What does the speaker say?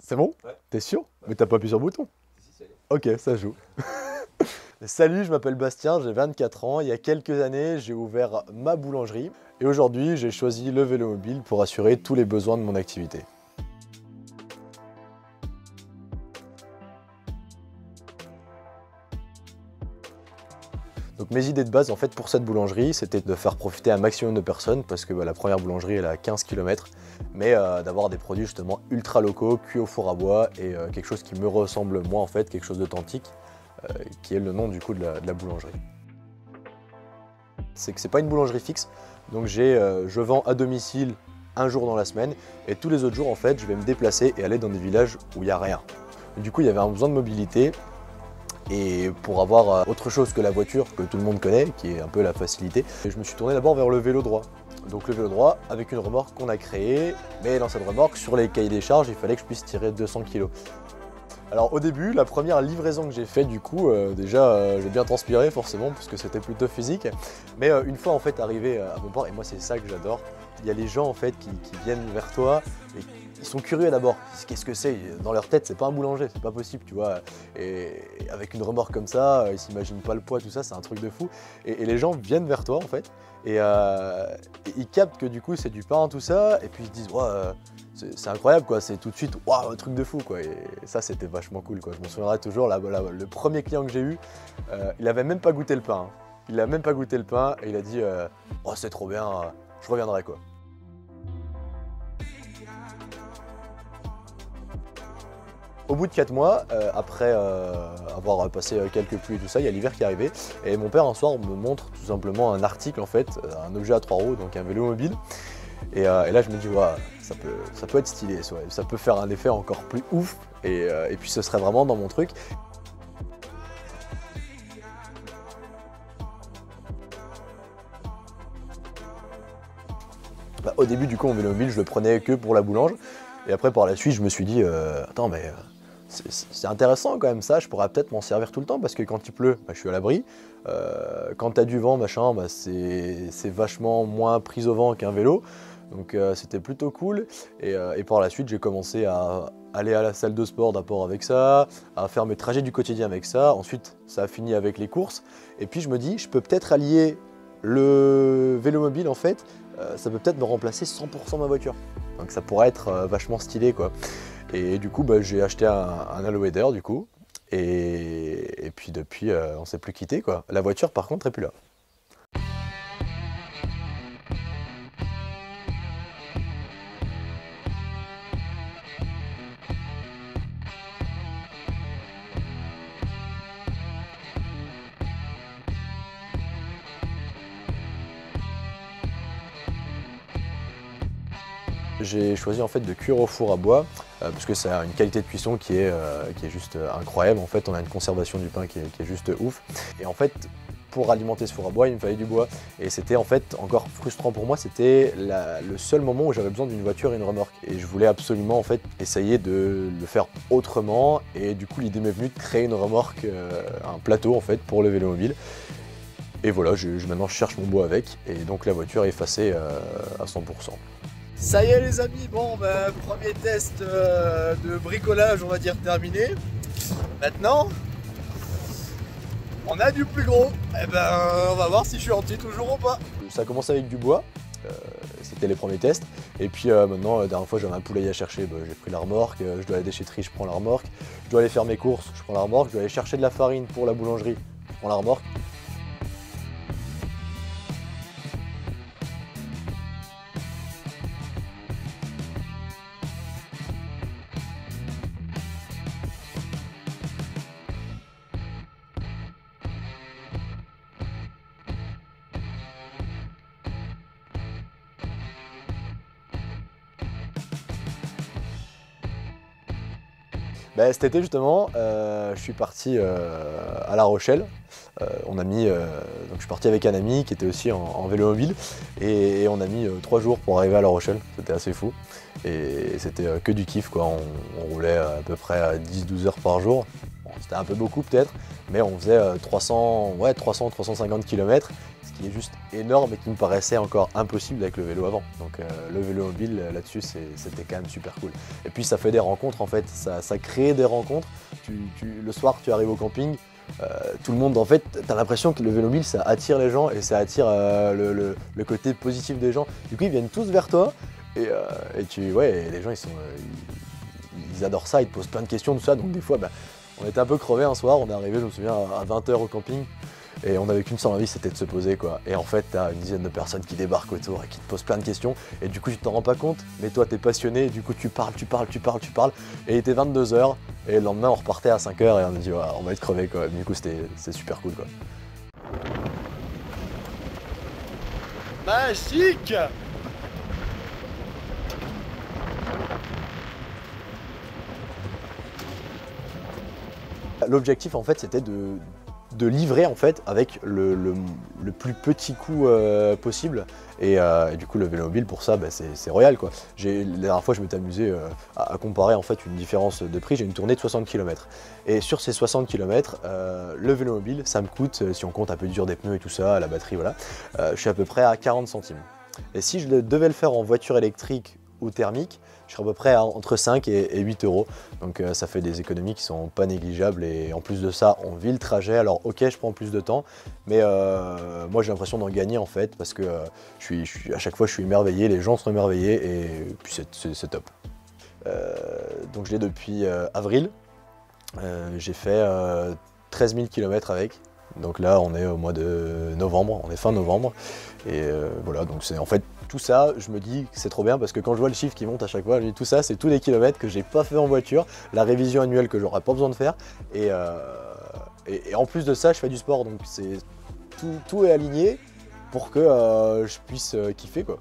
C'est bon? Ouais. T'es sûr? Mais t'as pas appuyé sur le bouton? Si, ça y est. Ok, ça joue. Salut, je m'appelle Bastien, j'ai 24 ans. Il y a quelques années, j'ai ouvert ma boulangerie. Et aujourd'hui, j'ai choisi le vélo mobile pour assurer tous les besoins de mon activité. Donc mes idées de base en fait pour cette boulangerie, c'était de faire profiter un maximum de personnes parce que la première boulangerie elle est à 15 km, mais d'avoir des produits justement ultra locaux, cuits au four à bois et quelque chose qui me ressemble moi en fait, quelque chose d'authentique, qui est le nom du coup de la boulangerie. C'est que c'est pas une boulangerie fixe, donc je vends à domicile un jour dans la semaine et tous les autres jours en fait je vais me déplacer et aller dans des villages où il n'y a rien. Du coup il y avait un besoin de mobilité. Et pour avoir autre chose que la voiture que tout le monde connaît, qui est un peu la facilité, je me suis tourné d'abord vers le vélo droit. Donc le vélo droit avec une remorque qu'on a créée, mais dans cette remorque, sur les cahiers des charges, il fallait que je puisse tirer 200 kg. Alors au début, la première livraison que j'ai faite du coup, j'ai bien transpiré forcément parce que c'était plutôt physique. Mais une fois en fait arrivé à mon port, et moi c'est ça que j'adore, il y a les gens en fait qui viennent vers toi et ils sont curieux d'abord. Qu'est-ce que c'est? Dans leur tête, c'est pas un boulanger, c'est pas possible, tu vois. Et avec une remorque comme ça, ils s'imaginent pas le poids, tout ça, c'est un truc de fou. Et les gens viennent vers toi en fait et ils captent que du coup c'est du pain, tout ça, et puis ils se disent ouais, c'est incroyable quoi, c'est tout de suite waouh, un truc de fou quoi. Et ça c'était vachement cool quoi. Je m'en souviendrai toujours, le premier client que j'ai eu, il avait même pas goûté le pain. Hein. Il a même pas goûté le pain et il a dit oh c'est trop bien, je reviendrai quoi. Au bout de 4 mois, après avoir passé quelques pluies et tout ça, il y a l'hiver qui est arrivé. Et mon père un soir me montre tout simplement un article en fait, un objet à 3 roues, donc un vélo mobile. Et là je me dis, ouais, ça peut être stylé, ça peut faire un effet encore plus ouf. Et puis ce serait vraiment dans mon truc. Bah, au début du coup mon vélo mobile je le prenais que pour la boulange. Et après par la suite je me suis dit, attends mais c'est intéressant quand même ça, je pourrais peut-être m'en servir tout le temps parce que quand il pleut, bah, je suis à l'abri. Quand tu as du vent, machin, bah, c'est vachement moins prise au vent qu'un vélo. Donc c'était plutôt cool. Et par la suite, j'ai commencé à aller à la salle de sport d'abord avec ça, à faire mes trajets du quotidien avec ça. Ensuite, ça a fini avec les courses. Et puis je me dis, je peux peut-être allier le vélo mobile en fait, ça peut peut-être me remplacer 100% ma voiture. Donc ça pourrait être vachement stylé quoi. Et du coup, bah, j'ai acheté un Aloe du coup. Et puis depuis, on s'est plus quitté quoi. La voiture par contre est plus là. J'ai choisi en fait de cuire au four à bois parce que ça a une qualité de cuisson qui est juste incroyable. En fait, on a une conservation du pain qui est juste ouf. Et en fait, pour alimenter ce four à bois, il me fallait du bois. Et c'était en fait encore frustrant pour moi. C'était le seul moment où j'avais besoin d'une voiture et une remorque. Et je voulais absolument en fait essayer de le faire autrement. Et du coup, l'idée m'est venue de créer une remorque, un plateau en fait pour le vélo mobile. Et voilà, maintenant je cherche mon bois avec. Et donc la voiture est effacée à 100%. Ça y est les amis, bon ben premier test de bricolage on va dire terminé. Maintenant, on a du plus gros. Et ben on va voir si je suis entier toujours ou pas. Ça a commencé avec du bois, c'était les premiers tests. Et puis maintenant, la dernière fois j'avais un poulailler à chercher, bah, j'ai pris la remorque, je dois aller à la déchetterie, je prends la remorque. Je dois aller faire mes courses, je prends la remorque. Je dois aller chercher de la farine pour la boulangerie, je prends la remorque. Bah, cet été justement, je suis parti à La Rochelle. Donc je suis parti avec un ami qui était aussi en vélo mobile et on a mis 3 jours pour arriver à La Rochelle. C'était assez fou et c'était que du kiff quoi. On roulait à peu près à 10-12 heures par jour. Bon, c'était un peu beaucoup peut-être, mais on faisait 300-350 km, ce qui est juste énorme et qui me paraissait encore impossible avec le vélo avant. Donc le vélo mobile là-dessus c'était quand même super cool. Et puis ça fait des rencontres en fait, ça crée des rencontres. Le soir tu arrives au camping, tout le monde en fait, t'as l'impression que le vélo mobile ça attire les gens et ça attire le côté positif des gens. Du coup ils viennent tous vers toi et les gens ils adorent ça, ils te posent plein de questions, tout ça. Donc des fois on était un peu crevés un soir, on est arrivé je me souviens à 20 h au camping. Et on n'avait qu'une seule envie, c'était de se poser quoi. Et en fait, t'as une dizaine de personnes qui débarquent autour et qui te posent plein de questions. Et du coup, tu t'en rends pas compte, mais toi, t'es passionné. Et du coup, tu parles. Et il était 22 h. Et le lendemain, on repartait à 5 h et on a dit, ouais, on va être crevés quoi. Du coup, c'est super cool quoi. Magique! L'objectif en fait, c'était de livrer en fait avec le plus petit coût possible et du coup le vélo mobile pour ça c'est royal quoi. La dernière fois je m'étais amusé à comparer en fait une différence de prix. J'ai une tournée de 60 km et sur ces 60 km le vélo mobile ça me coûte, si on compte un peu dur des pneus et tout ça, la batterie voilà, je suis à peu près à 40 centimes. Et si je devais le faire en voiture électrique ou thermique, je serais à peu près entre 5 et 8 euros. Donc ça fait des économies qui sont pas négligeables et en plus de ça, on vit le trajet. Alors ok, je prends plus de temps, mais moi j'ai l'impression d'en gagner en fait parce que à chaque fois je suis émerveillé, les gens sont émerveillés et puis c'est top. Donc je l'ai depuis avril. J'ai fait 13 000 km avec. Donc là on est au mois de novembre, on est fin novembre. Et voilà, donc c'est en fait tout ça, je me dis que c'est trop bien parce que quand je vois le chiffre qui monte à chaque fois, je dis tout ça, c'est tous les kilomètres que j'ai pas fait en voiture, la révision annuelle que j'aurais pas besoin de faire. Et en plus de ça, je fais du sport, donc tout est aligné pour que je puisse kiffer quoi.